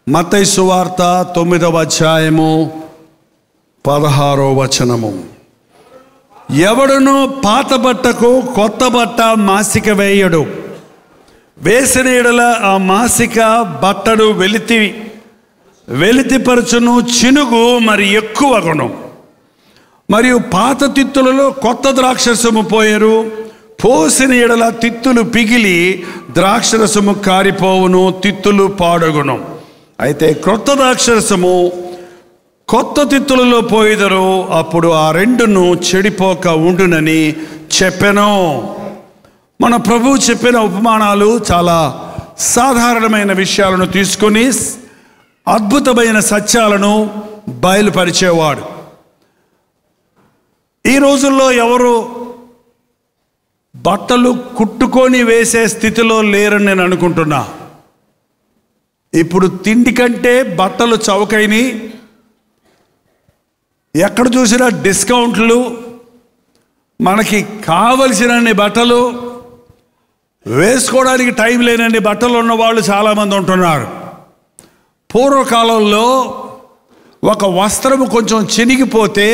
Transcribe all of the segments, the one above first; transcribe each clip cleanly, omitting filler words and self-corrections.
మత్తయి సువార్త 9వ అధ్యాయము 16వ వచనము. ఎవడును పాత బట్టకు కొత్త బట్ట మాసిక వేయడు, వేసిన యెడల ఆ మాసిక బట్టను వెలితిపరచును, చినుగు మరి ఎక్కువగును. మరియు పాత తిత్తులలో కొత్త ద్రాక్షరసము పోయరు, పోసిన యెడల తిత్తులు పిగిలి ద్రాక్షరసము కారిపోవును, తిత్తులు పాడగును. అయితే క్రొత్త ద్రాక్షరసము కొత్త తిత్తులలో పోయిదరు, అప్పుడు ఆ రెండును చెడిపోక ఉండునని చెప్పెను. మన ప్రభువు చెప్పిన ఉపమానాలు చాలా సాధారణమైన విషయాలను తీసుకొని అద్భుతమైన సత్యాలను బయలుపరిచేవాడు. ఈ రోజుల్లో ఎవరు బట్టలు కుట్టుకొని వేసే స్థితిలో లేరని నేను అనుకుంటున్నా. ఇప్పుడు తిండి కంటే బట్టలు చౌకైని, ఎక్కడ చూసినా డిస్కౌంట్లు, మనకి కావలసినన్ని బట్టలు, వేసుకోవడానికి టైం లేనన్ని బట్టలు ఉన్నవాళ్ళు చాలామంది ఉంటున్నారు. పూర్వకాలంలో ఒక వస్త్రము కొంచెం చినిగిపోతే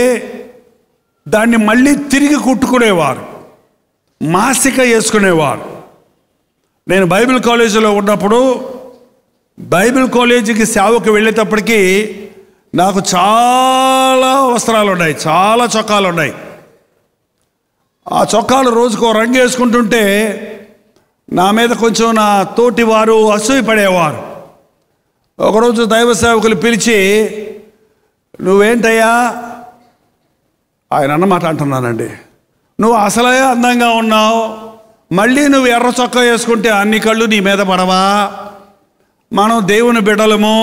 దాన్ని మళ్ళీ తిరిగి కుట్టుకునేవారు, మాసిక వేసుకునేవారు. నేను బైబిల్ కాలేజీలో ఉన్నప్పుడు బైబిల్ కాలేజీకి సేవకు వెళ్ళేటప్పటికీ నాకు చాలా వస్త్రాలు ఉన్నాయి, చాలా చొక్కాలు ఉన్నాయి. ఆ చొక్కాలు రోజుకో రంగు వేసుకుంటుంటే నా మీద కొంచెం నా తోటి వారు అసూయ పడేవారు. ఒకరోజు దైవ సేవకులు పిలిచి, నువ్వేంటయ్యా, ఆయన అన్నమాట అంటున్నానండి, నువ్వు అసలే అందంగా ఉన్నావు, మళ్ళీ నువ్వు ఎర్ర చొక్కా వేసుకుంటే అన్ని కళ్ళు నీ మీద పడవా? మనం దేవుని బిడ్డలము,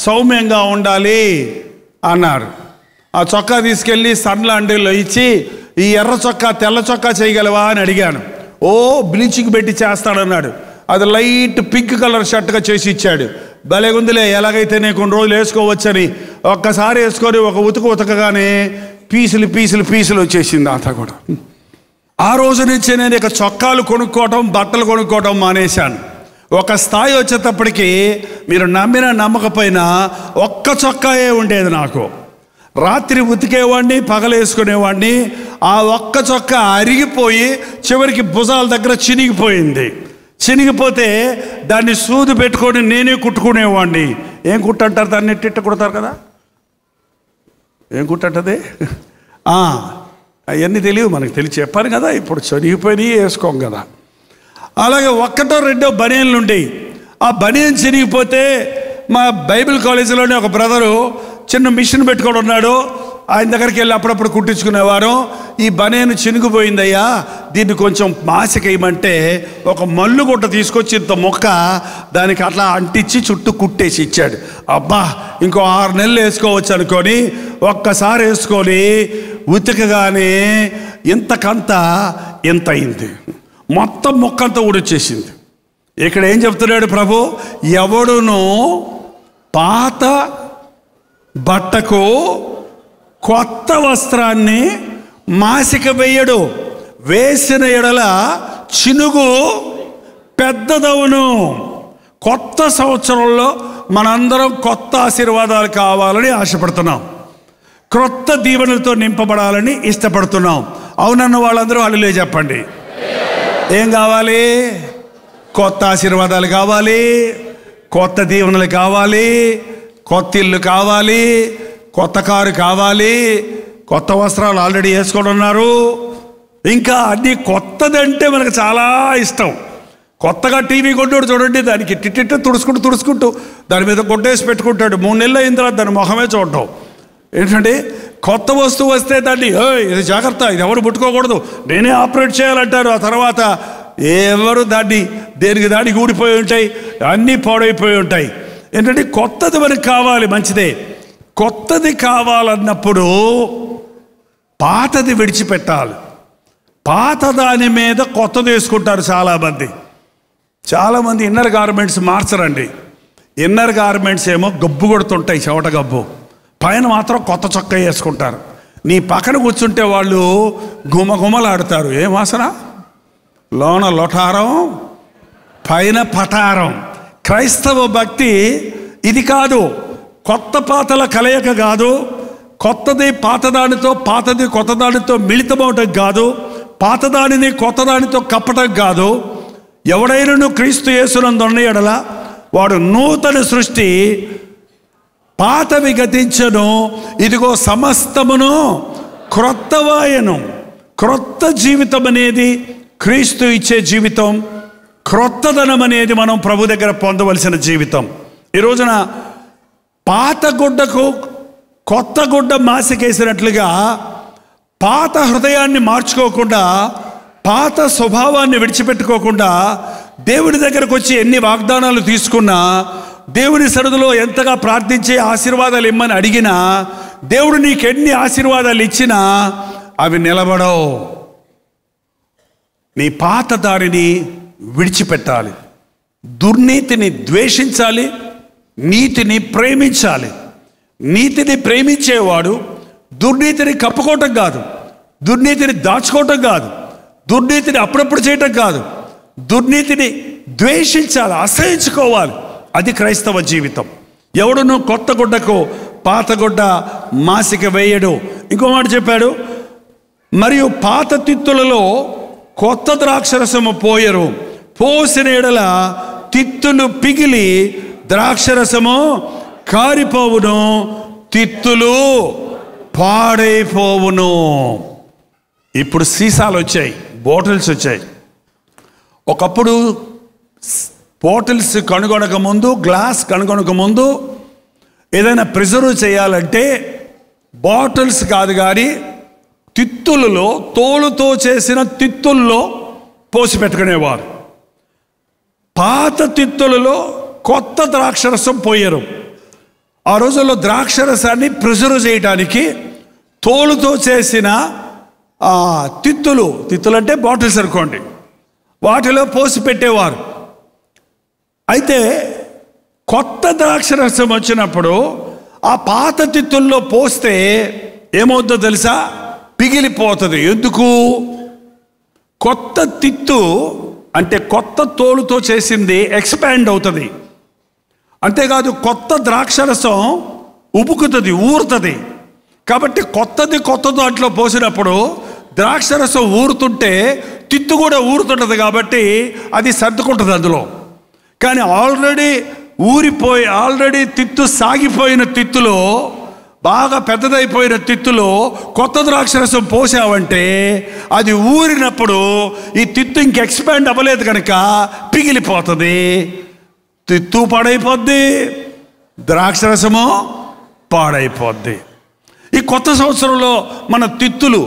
సౌమ్యంగా ఉండాలి అన్నారు. ఆ చొక్కా తీసుకెళ్ళి సన్లాండ్రీలో ఇచ్చి, ఈ ఎర్ర చొక్కా తెల్ల చొక్కా చేయగలవా అని అడిగాను. ఓ బ్లీచింగ్ పెట్టి చేస్తాడన్నాడు. అది లైట్ పింక్ కలర్ షర్ట్గా చేసి ఇచ్చాడు. భలే ఉందిలే, ఎలాగైతే నేను కొన్ని రోజులు వేసుకోవచ్చని ఒక్కసారి వేసుకొని ఒక ఉతకగానే పీసులు పీసులు పీసులు వచ్చేసింది అంతా కూడా. ఆ రోజు నుంచి నేను ఇక చొక్కాలు కొనుక్కోవటం, బట్టలు కొనుక్కోవటం మానేశాను. ఒక స్థాయి వచ్చేటప్పటికి మీరు నమ్మిన నమ్మకపోయినా ఒక్క చొక్కాయే ఉండేది నాకు. రాత్రి ఉతికేవాడిని, పగలేసుకునేవాడిని. ఆ ఒక్క చొక్కా అరిగిపోయి చివరికి భుజాల దగ్గర చినిగిపోయింది. చినిగిపోతే దాన్ని సూది పెట్టుకొని నేనే కుట్టుకునేవాడిని. ఏం కుట్టంటారు దాన్ని? తిట్ట కుడతారు కదా, ఏం కుట్టంటది? అవన్నీ తెలియదు మనకు, తెలిసి చెప్పాను కదా. ఇప్పుడు చినిగిపోయినాయి వేసుకోం కదా. అలాగే ఒక్కటో రెండో బనియన్లు ఉండేవి. ఆ బనియన్ చిరిగిపోతే మా బైబిల్ కాలేజీలోనే ఒక బ్రదరు చిన్న మిషన్ పెట్టుకొని ఉన్నాడు. ఆయన దగ్గరికి వెళ్ళి అప్పుడప్పుడు కుట్టించుకునేవారు. ఈ బనియన్ చినిగిపోయిందయ్యా, దీన్ని కొంచెం మాసిక వేయమంటే ఒక మల్లు గుడ్డ తీసుకొచ్చి ఇంత మొక్క దానికి అట్లా అంటించి చుట్టూ కుట్టేసి ఇచ్చాడు. అబ్బా, ఇంకో 6 నెలలు వేసుకోవచ్చు అనుకొని ఒక్కసారి వేసుకొని ఉతికగానే ఇంతకంత ఇంత అయింది. మొత్తం మొక్కంతా ఊడొచ్చేసింది. ఇక్కడ ఏం చెప్తున్నాడు ప్రభు? ఎవడును పాత బట్టకు కొత్త వస్త్రాన్ని మాసిక వేయడు, వేసిన ఎడల చినుగు పెద్దదవును. కొత్త సంవత్సరంలో మనందరం కొత్త ఆశీర్వాదాలు కావాలని ఆశపడుతున్నాం, క్రొత్త దీవెనలతో నింపబడాలని ఇష్టపడుతున్నాం. అవునన్న వాళ్ళందరూ హల్లెలూయా చెప్పండి. ఏం కావాలి? కొత్త ఆశీర్వాదాలు కావాలి, కొత్త దీవెనలు కావాలి, కొత్త ఇల్లు కావాలి, కొత్త కారు కావాలి, కొత్త వస్త్రాలు ఆల్రెడీ వేసుకొని ఉన్నారు. ఇంకా అన్నీ కొత్తదంటే మనకు చాలా ఇష్టం. కొత్తగా టీవీ కొంటాడు చూడండి, దానికి టిట్టిట్టు తుడుచుకుంటూ దాని మీద కొట్టేసి పెట్టుకుంటాడు. 3 నెలలు అయిన తర్వాత దాని మొహమే చూడటం. ఏంటంటే కొత్త వస్తువు వస్తే దాన్ని ఇది జాగ్రత్త, ఇది ఎవరు ముట్టుకోకూడదు, నేనే ఆపరేట్ చేయాలంటారు. ఆ తర్వాత ఎవరు దానికి ఊడిపోయి ఉంటాయి, అన్నీ పాడైపోయి ఉంటాయి. ఏంటంటే కొత్తది మనకి కావాలి, మంచిదే. కొత్తది కావాలన్నప్పుడు పాతది విడిచిపెట్టాలి. పాత దాని మీద కొత్తది వేసుకుంటారు చాలామంది. ఇన్నర్ గార్మెంట్స్ మార్చరండి. ఇన్నర్ గార్మెంట్స్ ఏమో గబ్బు కొడుతుంటాయి, చెమట గబ్బు. పైన మాత్రం కొత్త చొక్కా వేసుకుంటారు. నీ పక్కన కూర్చుంటే వాళ్ళు గుమగుమలాడుతారు. ఏం వాసన? లోన లొటారం, పైన పటారం. క్రైస్తవ భక్తి ఇది కాదు, కొత్త పాతల కలయిక కాదు, కొత్తది పాతదానితో పాతది కొత్తదానితో మిళితమవటం కాదు, పాతదానిని కొత్తదానితో కప్పటం కాదు. ఎవడైనా క్రీస్తు యేసునందు ఉన్న యెడల వాడు నూతన సృష్టి, పాతవి గతించను, ఇదిగో సమస్తమును క్రొత్తవాయను. క్రొత్త జీవితం అనేది క్రీస్తు ఇచ్చే జీవితం. క్రొత్తదనం అనేది మనం ప్రభు దగ్గర పొందవలసిన జీవితం. ఈ రోజున పాత గుడ్డకు కొత్త గుడ్డ మాసికేసినట్లుగా పాత హృదయాన్ని మార్చుకోకుండా, పాత స్వభావాన్ని విడిచిపెట్టుకోకుండా, దేవుడి దగ్గరకు వచ్చి ఎన్ని వాగ్దానాలు తీసుకున్నా, దేవుని సన్నిధిలో ఎంతగా ప్రార్థించే ఆశీర్వాదాలు ఇమ్మని అడిగినా, దేవుడు నీకు ఎన్ని ఆశీర్వాదాలు ఇచ్చినా అవి నిలబడవు. నీ పాత దారిని విడిచిపెట్టాలి. దుర్నీతిని ద్వేషించాలి, నీతిని ప్రేమించాలి. నీతిని ప్రేమించేవాడు దుర్నీతిని కప్పుకోవటం కాదు, దుర్నీతిని దాచుకోవటం కాదు, దుర్నీతిని అప్పుడప్పుడు చేయటం కాదు, దుర్నీతిని ద్వేషించాలి, అసహించుకోవాలి. అది క్రైస్తవ జీవితం. ఎవడును కొత్త గుడ్డకు పాత గుడ్డ మాసిక వేయడు. ఇంకో మాట చెప్పాడు, మరియు పాత తిత్తులలో కొత్త ద్రాక్షరసము పోయరు, పోసిన ఎడల తిత్తులు పిగిలి ద్రాక్షరసము కారిపోవును, తిత్తులు పాడైపోవును. ఇప్పుడు సీసాలు వచ్చాయి, బాటిల్స్ వచ్చాయి. ఒకప్పుడు బాటిల్స్ కనుగొనక ముందు, గ్లాస్ కనుగొనక ముందు ఏదైనా ప్రిజర్వ్ చేయాలంటే బాటిల్స్ కాదు కానీ తిత్తులలో, తోలుతో చేసిన తిత్తుల్లో పోసి పెట్టుకునేవారు. పాత తిత్తులలో కొత్త ద్రాక్షరసం పోయారు. ఆ రోజుల్లో ద్రాక్షరసాన్ని ప్రిజర్వ్ చేయడానికి తోలుతో చేసిన తిత్తులు అంటే బాటిల్స్ అనుకోండి, వాటిలో పోసి పెట్టేవారు. అయితే కొత్త ద్రాక్షరసం వచ్చినప్పుడు ఆ పాత తిత్తుల్లో పోస్తే ఏమవుతుందో తెలుసా? పిగిలిపోతుంది. ఎందుకు? కొత్త తిత్తు అంటే కొత్త తోలుతో చేసింది ఎక్స్పాండ్ అవుతుంది. అంతేకాదు కొత్త ద్రాక్షరసం ఉబుకుతుంది, ఊరుతుంది. కాబట్టి కొత్త దాంట్లో పోసినప్పుడు ద్రాక్షరసం ఊరుతుంటే తిత్తు కూడా ఊరుతుంటుంది, కాబట్టి అది సర్దుకుంటుంది అందులో. కానీ ఆల్రెడీ తిత్తు సాగిపోయిన తిత్తులో, బాగా పెద్దదైపోయిన తిత్తులో కొత్త ద్రాక్షరసం పోసావంటే అది ఊరినప్పుడు ఈ తిత్తు ఇంక ఎక్స్పాండ్ అవ్వలేదు కనుక పిగిలిపోతుంది. తిత్తు పాడైపోద్ది, ద్రాక్షరసము పాడైపోద్ది. ఈ కొత్త సంవత్సరంలో మన తిత్తులు,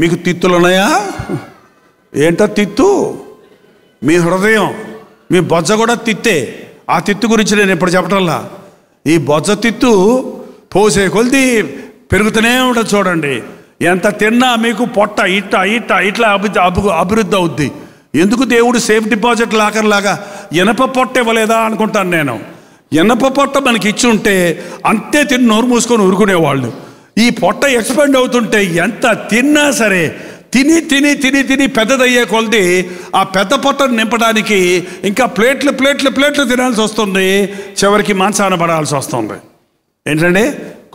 మీకు తిత్తులు ఉన్నాయా? ఏంటో తిత్తు? మీ హృదయం, మీ బొజ్జ కూడా తిత్తే. ఆ తిత్తు గురించి నేను ఇప్పుడు చెప్పటంలా. ఈ బొజ్జ తిత్తు పోసే కొలిది పెరుగుతూనే ఉంటుంది. చూడండి, ఎంత తిన్నా మీకు పొట్ట ఇట్లా అభివృద్ధి అవుద్ది. ఎందుకు దేవుడు సేఫ్ డిపాజిట్ లాకర్లాగా ఇనప పొట్ట ఇవ్వలేదా అనుకుంటాను నేను. ఇనప పొట్ట మనకి ఇచ్చి ఉంటే అంతే తిని నోరు మూసుకొని ఊరుకునేవాళ్ళు. ఈ పొట్ట ఎక్స్పాండ్ అవుతుంటే ఎంత తిన్నా సరే తిని పెద్దదయ్యే కొలది ఆ పెద్ద పొట్టను నింపడానికి ఇంకా ప్లేట్లు తినాల్సి వస్తుంది. చివరికి మాంసాన పడాల్సి వస్తుంది. ఏంటండి,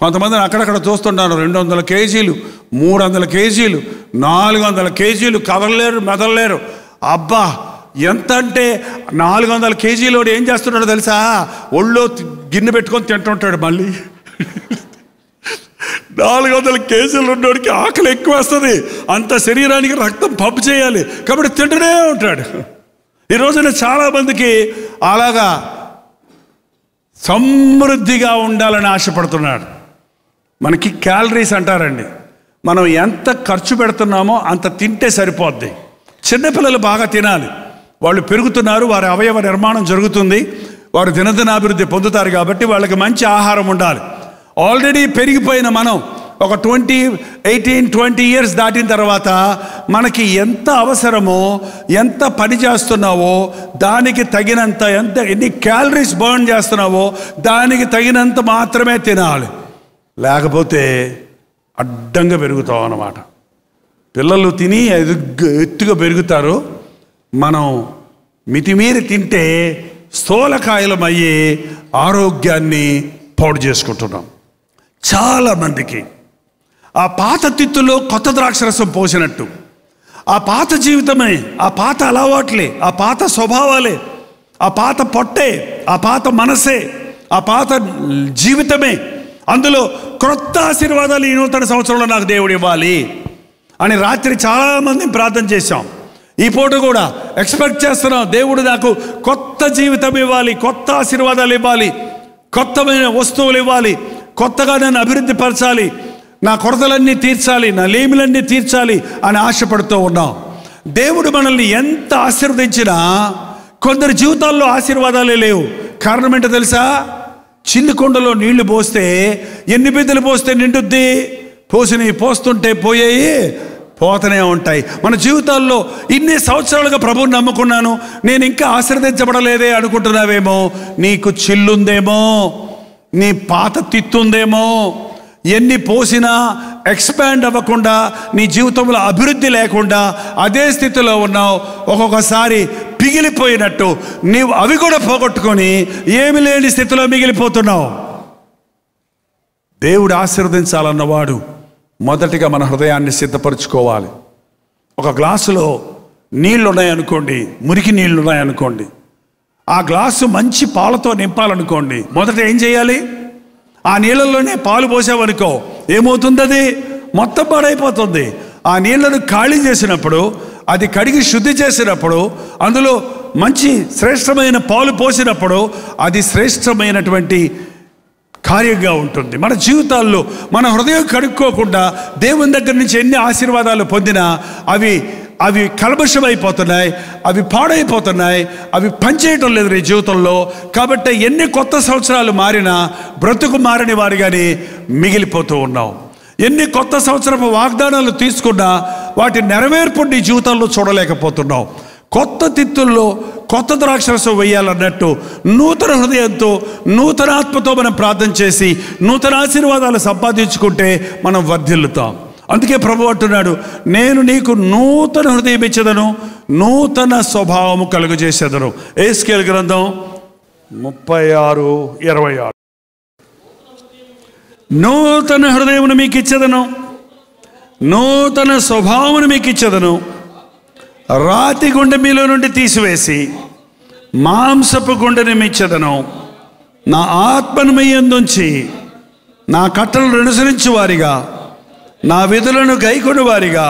కొంతమందిని అక్కడక్కడ చూస్తుంటాను, 200 కేజీలు, 300 కేజీలు, 400 కేజీలు మెదలలేరు. అబ్బా, ఎంత అంటే 400 కేజీలోడు ఏం చేస్తున్నాడో తెలుసా? ఒళ్ళో గిన్నె పెట్టుకొని తింటుంటాడు. మళ్ళీ 400 కేజీలు ఉన్నోడికి ఆకలి ఎక్కువ వస్తుంది. అంత శరీరానికి రక్తం పంపు చేయాలి కాబట్టి తింటూనే ఉంటాడు. ఈ రోజున చాలామందికి అలాగా సమృద్ధిగా ఉండాలని ఆశపడుతున్నాడు. మనకి క్యాలరీస్ అంటారండి. మనం ఎంత ఖర్చు పెడుతున్నామో అంత తింటే సరిపోద్ది. చిన్నపిల్లలు బాగా తినాలి, వాళ్ళు పెరుగుతున్నారు, వారి అవయవ నిర్మాణం జరుగుతుంది, వారు దినదినాభివృద్ధి పొందుతారు. కాబట్టి వాళ్ళకి మంచి ఆహారం ఉండాలి. ఆల్రెడీ పెరిగిపోయిన మనం ఒక 18-20 ఇయర్స్ దాటిన తర్వాత మనకి ఎంత అవసరమో, ఎంత పని చేస్తున్నావో దానికి తగినంత, ఎన్ని క్యాలరీస్ బర్న్ చేస్తున్నావో దానికి తగినంత మాత్రమే తినాలి. లేకపోతే అడ్డంగా పెరుగుతావు అన్నమాట. పిల్లలు తిని ఎత్తుగా పెరుగుతారు. మనం మితిమీరి తింటే స్థూలకాయలం అయ్యి ఆరోగ్యాన్ని పాడు చేసుకుంటున్నాం. చాలామందికి ఆ పాత తిత్తులో కొత్త ద్రాక్షరసం పోసినట్టు ఆ పాత జీవితమే, ఆ పాత అలవాట్లే, ఆ పాత స్వభావాలే, ఆ పాత పొట్టే, ఆ పాత మనసే, ఆ పాత జీవితమే, అందులో క్రొత్త ఆశీర్వాదాలు ఈ నూతన సంవత్సరంలో నాకు దేవుడు ఇవ్వాలి అని రాత్రి చాలామంది ప్రార్థన చేశాం. ఈ పూట కూడా ఎక్స్పెక్ట్ చేస్తున్నాం, దేవుడు నాకు కొత్త జీవితం ఇవ్వాలి, కొత్త ఆశీర్వాదాలు ఇవ్వాలి, కొత్తమైన వస్తువులు ఇవ్వాలి, కొత్తగా నన్ను అభివృద్ధి పరచాలి, నా కొరతలన్నీ తీర్చాలి, నా లేమిలన్నీ తీర్చాలి అని ఆశపడుతూ ఉన్నాం. దేవుడు మనల్ని ఎంత ఆశీర్వదించినా కొందరి జీవితాల్లో ఆశీర్వాదాలే లేవు. కారణం ఏంటో తెలుసా? చిల్లి కొండలో నీళ్లు పోస్తే ఎన్ని బిందెలు పోస్తే నిండుద్ది? పోసినవి పోస్తుంటే పోయాయి, పోతూనే ఉంటాయి. మన జీవితాల్లో ఇన్ని సంవత్సరాలుగా ప్రభువుని నమ్ముకున్నాను, నేను ఇంకా ఆశీర్వదించబడలేదే అనుకుంటున్నావేమో. నీకు చిల్లుందేమో, నీ పాత తిత్తుందేమో. ఎన్ని పోసినా ఎక్స్పాండ్ అవ్వకుండా, నీ జీవితంలో అభివృద్ధి లేకుండా అదే స్థితిలో ఉన్నావు. ఒక్కొక్కసారి పిగిలిపోయినట్టు నీవు అవి కూడా పోగొట్టుకొని ఏమి లేని స్థితిలో మిగిలిపోతున్నావు. దేవుడు ఆశీర్వదించాలన్నవాడు మొదటిగా మన హృదయాన్ని సిద్ధపరచుకోవాలి. ఒక గ్లాసులో నీళ్ళు ఉన్నాయనుకోండి, మురికి నీళ్ళు ఉన్నాయనుకోండి, ఆ గ్లాసు మంచి పాలతో నింపాలనుకోండి, మొదట ఏం చేయాలి? ఆ నీళ్ళల్లోనే పాలు పోసావనుకో, ఏమవుతుంది? అది మొత్తం పాడైపోతుంది. ఆ నీళ్లను ఖాళీ చేసినప్పుడు, అది కడిగి శుద్ధి చేసినప్పుడు, అందులో మంచి శ్రేష్టమైన పాలు పోసినప్పుడు అది శ్రేష్టమైనటువంటి కార్యంగా ఉంటుంది. మన జీవితాల్లో మన హృదయం కడుక్కోకుండా దేవుని దగ్గర నుంచి ఎన్ని ఆశీర్వాదాలు పొందినా అవి కల్మషమైపోతున్నాయి, అవి పాడైపోతున్నాయి, అవి పనిచేయటం లేదు నీ జీవితంలో. కాబట్టి ఎన్ని కొత్త సంవత్సరాలు మారినా బ్రతుకు మారని వారిగానే మిగిలిపోతూ ఉన్నాం. ఎన్ని కొత్త సంవత్సరపు వాగ్దానాలు తీసుకున్నా వాటి నెరవేర్పు నీ జీవితంలో చూడలేకపోతున్నాం. కొత్త తిత్తుల్లో కొత్త ద్రాక్షరసం వేయాలన్నట్టు నూతన హృదయంతో, నూతన ఆత్మతో మనం ప్రార్థన చేసి నూతన ఆశీర్వాదాలు సంపాదించుకుంటే మనం వర్ధిల్లుతాం. అందుకే ప్రభు అంటున్నాడు, నేను నీకు నూతన హృదయం ఇచ్చేదను, నూతన స్వభావము కలుగజేసేదను. ఎహెజ్కేలు గ్రంథం 36:26. నూతన హృదయమును మీకు ఇచ్చేదను, నూతన స్వభావమును మీకు ఇచ్చేదను, రాతి గుండె మీలో నుండి తీసివేసి మాంసపు గుండెని మిచ్చెదను, నా ఆత్మను మీ యందుంచి నా కట్టలను అనుసరించి వారిగా, నా విధులను గైకొని వారిగా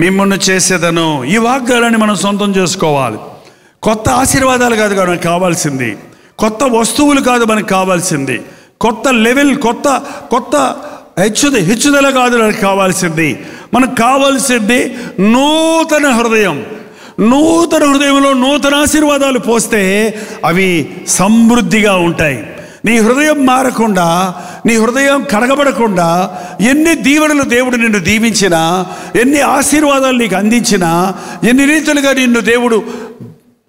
మిమ్మల్ని చేసేదను. ఈ వాగ్దానాన్ని మనం సొంతం చేసుకోవాలి. కొత్త ఆశీర్వాదాలు కాదు మనకు కావాల్సింది, కొత్త వస్తువులు కాదు మనకు కావాల్సింది, కొత్త లెవెల్, కొత్త హెచ్చుదల కాదు మనకు కావాల్సింది. మనకు కావాల్సింది నూతన హృదయం. నూతన హృదయంలో నూతన ఆశీర్వాదాలు పోస్తే అవి సమృద్ధిగా ఉంటాయి. నీ హృదయం మారకుండా, నీ హృదయం కడగబడకుండా ఎన్ని దీవెనలు దేవుడు నిన్ను దీవించినా, ఎన్ని ఆశీర్వాదాలు నీకు అందించినా, ఎన్ని రీతులుగా నిన్ను దేవుడు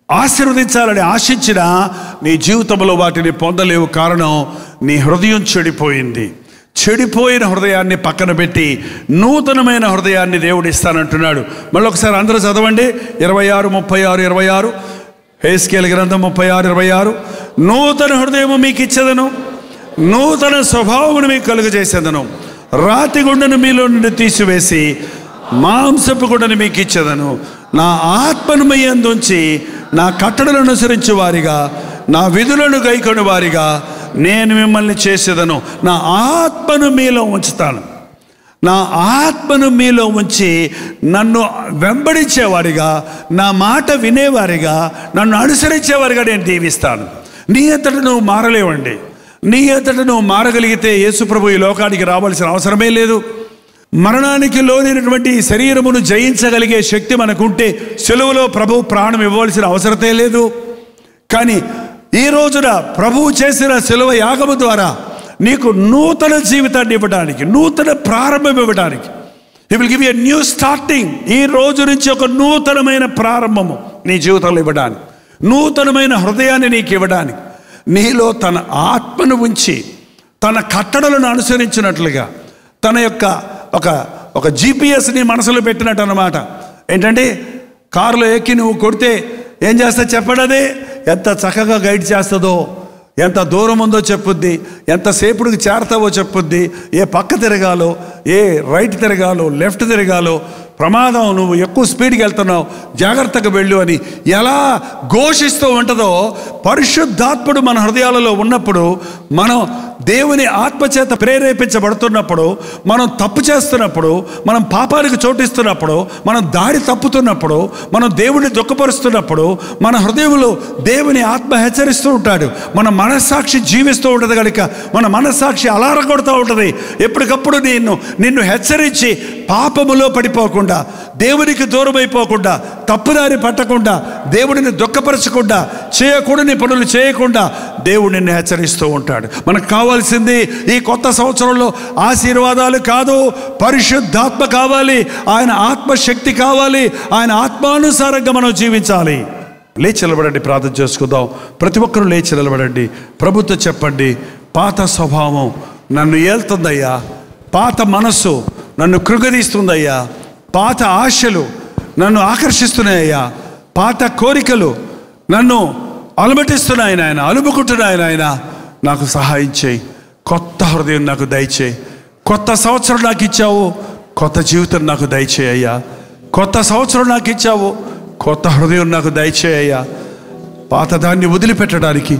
ఆశీర్వదించాలని ఆశించినా నీ జీవితంలో వాటిని పొందలేవు. కారణం, నీ హృదయం చెడిపోయింది. చెడిపోయిన హృదయాన్ని పక్కన పెట్టి నూతనమైన హృదయాన్ని దేవుడు ఇస్తానంటున్నాడు. మళ్ళీ ఒకసారి అందరూ చదవండి. 26:36. ఎహెజ్కేలు గ్రంథం 36:26. నూతన హృదయము మీకు ఇచ్చేదను, నూతన స్వభావమును మీకు కలుగజేసేదను, రాతి గుండెను మీలో నుండి తీసివేసి మాంసపు గుండెను మీకు ఇచ్చేదను, నా ఆత్మను మీ యందుంచి నా కట్టడలను అనుసరించి వారిగా, నా విధులను గైకొని వారిగా నేను మిమ్మల్ని చేసేదను. నా ఆత్మను మీలో ఉంచుతాను. నా ఆత్మను మీలో ఉంచి నన్ను వెంబడించేవారిగా, నా మాట వినేవారిగా, నన్ను అనుసరించేవారిగా నేను దీవిస్తాను. నీ అంతట నువ్వు మారలేవండి. నీ అంతట నువ్వు మారగలిగితే యేసుప్రభు ఈ లోకానికి రావాల్సిన అవసరమే లేదు. మరణానికి లోనైనటువంటి శరీరమును జయించగలిగే శక్తి మనకుంటే సెలవులో ప్రభువు ప్రాణం ఇవ్వవలసిన అవసరతే లేదు. కానీ ఈ రోజున ప్రభువు చేసిన శిలువ యాగము ద్వారా నీకు నూతన జీవితాన్ని ఇవ్వడానికి, నూతన ప్రారంభం ఇవ్వడానికి, he will give you a new starting. ఈ రోజు నుంచి ఒక నూతనమైన ప్రారంభము నీ జీవితంలో ఇవ్వడానికి, నూతనమైన హృదయాన్ని నీకు ఇవ్వడానికి, నీలో తన ఆత్మను ఉంచి తన కట్టడలను అనుసరించినట్లుగా, తన యొక్క ఒక జీపీఎస్ని మనసులో పెట్టినట్టు అన్నమాట. ఏంటంటే కారులో ఎక్కి నువ్వు కొడితే ఏం చేస్తా చెప్పడదే, ఎంత చక్కగా గైడ్ చేస్తుందో, ఎంత దూరం ఉందో చెప్పుద్ది, ఎంతసేపుడికి చేరతావో చెప్పుద్ది, ఏ పక్క తిరగాలో, ఏ రైట్ తిరగాలో, లెఫ్ట్ తిరగాలో, ప్రమాదం, నువ్వు ఎక్కువ స్పీడ్కి వెళ్తున్నావు, జాగ్రత్తగా వెళ్ళు అని ఎలా ఘోషిస్తూ ఉంటుందో, పరిశుద్ధాత్ముడు మన హృదయాలలో ఉన్నప్పుడు, మనం దేవుని ఆత్మచేత ప్రేరేపించబడుతున్నప్పుడు, మనం తప్పు చేస్తున్నప్పుడు, మనం పాపానికి చోటిస్తున్నప్పుడు, మనం దారి తప్పుతున్నప్పుడు, మనం దేవుడిని దుఃఖపరుస్తున్నప్పుడు, మన హృదయంలో దేవుని ఆత్మ హెచ్చరిస్తూ ఉంటాడు. మన మనస్సాక్షి జీవిస్తూ ఉంటుంది కనుక మన మనస్సాక్షి అలారం కొడుతూ ఉంటుంది. ఎప్పటికప్పుడు నిన్ను హెచ్చరించి పాపములో పడిపోకుండా, దేవునికి దూరం అయిపోకుండా, తప్పుదారి పట్టకుండా, దేవుడిని దుఃఖపరచకుండా, చేయకూడని పనులు చేయకుండా దేవుడు నిన్ను హెచ్చరిస్తూ ఉంటాడు. మనకు కావాల్సింది ఈ కొత్త సంవత్సరంలో ఆశీర్వాదాలు కాదు, పరిశుద్ధాత్మ కావాలి, ఆయన ఆత్మశక్తి కావాలి, ఆయన ఆత్మానుసారంగా మనం జీవించాలి. లేచి నిలబడండి, ప్రార్థన చేసుకుందాం. ప్రతి ఒక్కరూ లేచి నిలబడండి. ప్రభుత్వం చెప్పండి, పాత స్వభావం నన్ను ఏల్తుందయ్యా, పాత మనస్సు నన్ను కృంగదీస్తుందయ్యా, పాత ఆశలు నన్ను ఆకర్షిస్తున్నాయ్యా, పాత కోరికలు నన్ను అలమటిస్తున్నాయి నాయన, అలుముకుంటున్నాయి నాయన. నాకు సహాయం చేయి, కొత్త హృదయం నాకు దయచేయి. కొత్త సంవత్సరం నాకు ఇచ్చావు, కొత్త జీవితం నాకు దయచేయి అయ్యా. కొత్త సంవత్సరం నాకు ఇచ్చావు, కొత్త హృదయం నాకు దయచేయి అయ్యా. పాతదాన్ని వదిలిపెట్టడానికి,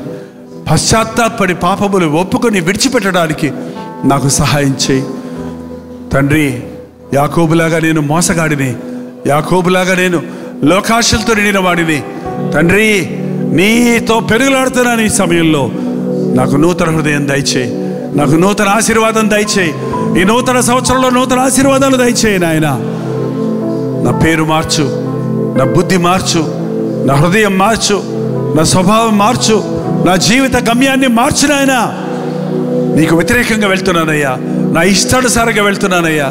పశ్చాత్తాపడి పాపములు ఒప్పుకొని విడిచిపెట్టడానికి నాకు సహాయం చేయి తండ్రి. యాకోబులాగా నేను మోసగాడిని, యాకోబులాగా నేను లోకాశలతో నిండిన వాడిని తండ్రి. నీతో పెరుగులాడుతున్నాను. ఈ సమయంలో నాకు నూతన హృదయం దయచేయి, నాకు నూతన ఆశీర్వాదం దయచేయి. ఈ నూతన సంవత్సరంలో నూతన ఆశీర్వాదాలు దయచేయి నాయన. నా పేరు మార్చు, నా బుద్ధి మార్చు, నా హృదయం మార్చు, నా స్వభావం మార్చు, నా జీవిత గమ్యాన్ని మార్చు నాయన. నీకు వ్యతిరేకంగా వెళ్తున్నానయ్యా, నా ఇష్టానుసారంగా వెళ్తున్నానయ్యా.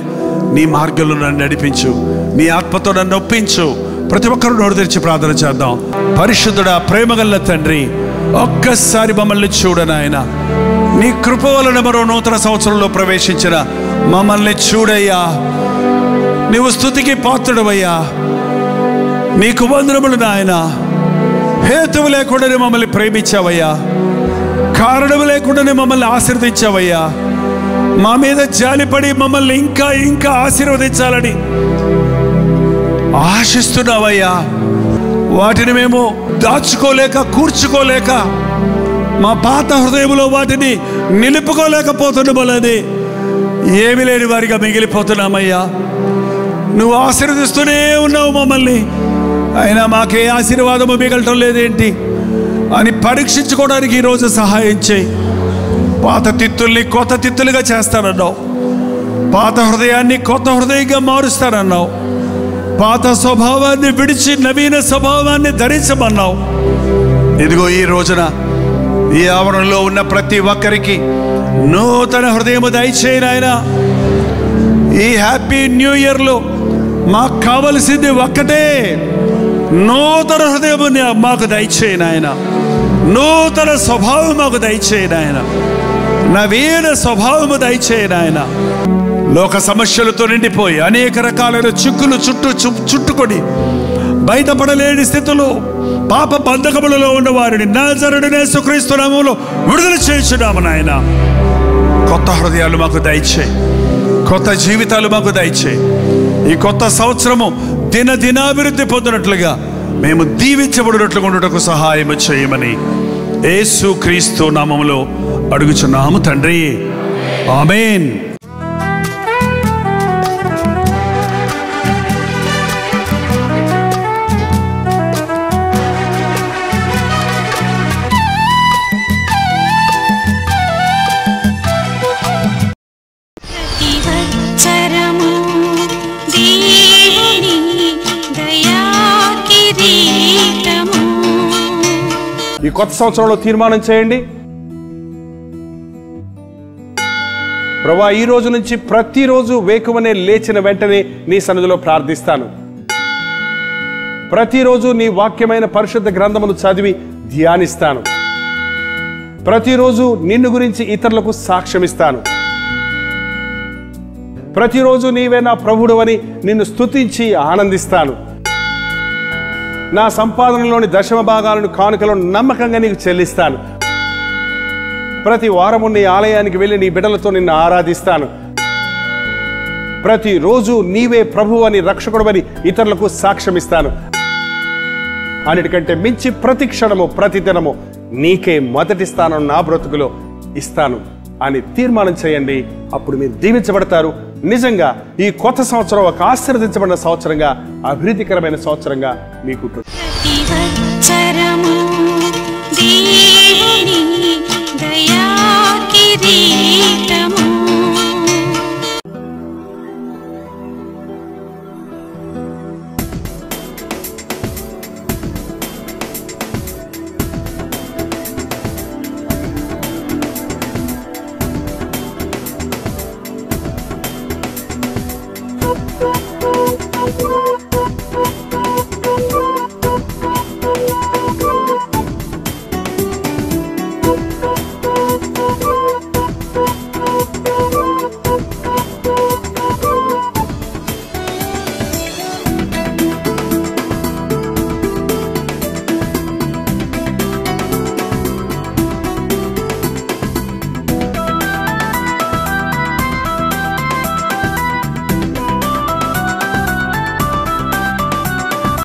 నీ మార్గంలో నన్ను నడిపించు, నీ ఆత్మతో నన్ను ఒప్పించు. ప్రతి ఒక్కరూ నోరు తెరిచి ప్రార్థన చేద్దాం. పరిశుద్ధుడా, ప్రేమగల్ల తండ్రి, ఒక్కసారి మమ్మల్ని చూడనాయన. నీ కృప వలన మరో నూతన సంవత్సరంలో ప్రవేశించిన మమ్మల్ని చూడయ్యా. నీవు స్తుతికి పాత్రుడవయ్యా. నీకు వందనములు నాయన. హేతువు లేకుండానే మమ్మల్ని ప్రేమించావయ్యా, కారణము లేకుండానే మమ్మల్ని ఆశీర్వదించావయ్యా. మా మీద జాలిపడి మమ్మల్ని ఇంకా ఇంకా ఆశీర్వదించాలని ఆశిస్తున్నావయ్యా. వాటిని మేము దాచుకోలేక, కూర్చుకోలేక, మా పాత హృదయంలో వాటిని నిలుపుకోలేకపోతున్నామని ఏమి లేని వారిగా మిగిలిపోతున్నామయ్యా. నువ్వు ఆశీర్వదిస్తూనే ఉన్నావు మమ్మల్ని, అయినా మాకే ఆశీర్వాదము మిగలటం లేదేంటి అని పరీక్షించుకోవడానికి ఈరోజు సహాయం చేయి. పాత తిత్తుల్ని కొత్త తిత్తులుగా చేస్తానన్నావు, పాత హృదయాన్ని కొత్త హృదయంగా మారుస్తానన్నావు, పాత స్వభావాన్ని విడిచి నవీన స్వభావాన్ని ధరించమన్నావు. ఇదిగో ఈ రోజున ఈ ఆవరణలో ఉన్న ప్రతి ఒక్కరికి నూతన హృదయము దయచేయి నాయన. ఈ హ్యాపీ న్యూ ఇయర్లో మాకు కావలసింది ఒక్కటే, నూతన హృదయము మాకు దయచేయి నాయన. నూతన స్వభావం మాకు దయచేయి నాయన. నవీన స్వభావము దయచేయి నాయన. లోక సమస్యలతో నిండిపోయి అనేక రకాలైన చిక్కులు చుట్టుకొని బయటపడలేని స్థితిలో పాప బంధకములలో ఉన్న వారిని నజరేయుడైన యేసుక్రీస్తు నామములో విడుదల చేయించున్నాము నాయన. కొత్త హృదయాలు మాకు దయచేయి, కొత్త జీవితాలు మాకు దయచేయి. ఈ కొత్త సంవత్సరము దినాభివృద్ధి పొందినట్లుగా మేము దీవించబడినట్లుగా ఉండటకు సహాయం చేయమని యేసుక్రీస్తు నామములో అడుగుచున్నాము తండ్రి. ఆమేన్. ఈ కొత్త సంవత్సరంలో తీర్మానం చేయండి, ప్రభువా ఈ రోజు నుంచి ప్రతిరోజు వేకువనే లేచిన వెంటనే నీ సన్నిధిలో ప్రార్థిస్తాను. ప్రతిరోజు నీ వాక్యమైన పరిశుద్ధ గ్రంథమును చదివి ధ్యానిస్తాను. ప్రతిరోజు నిన్ను గురించి ఇతరులకు సాక్ష్యమిస్తాను. ప్రతిరోజు నీవే నా ప్రభువుడవని నిన్ను స్తుతించి ఆనందిస్తాను. నా సంపాదనలోని దశమ భాగాలను కానుకలను నమ్మకంగా నీకు చెల్లిస్తాను. ప్రతి వారము నీ ఆలయానికి వెళ్ళి నీ బిడ్డలతో నిన్ను ఆరాధిస్తాను. ప్రతిరోజు నీవే ప్రభువు అని, రక్షకుడవని ఇతరులకు సాక్ష్యమిస్తాను. అన్నిటికంటే మించి ప్రతి క్షణము, ప్రతి దినము నీకే మొదటి స్థానం నా బ్రతుకులో ఇస్తాను అని తీర్మానం చేయండి. అప్పుడు మీరు దీవించబడతారు. నిజంగా ఈ కొత్త సంవత్సరం ఒక ఆశీర్వదించబడిన సంవత్సరంగా, అభివృద్ధికరమైన సంవత్సరంగా మీకు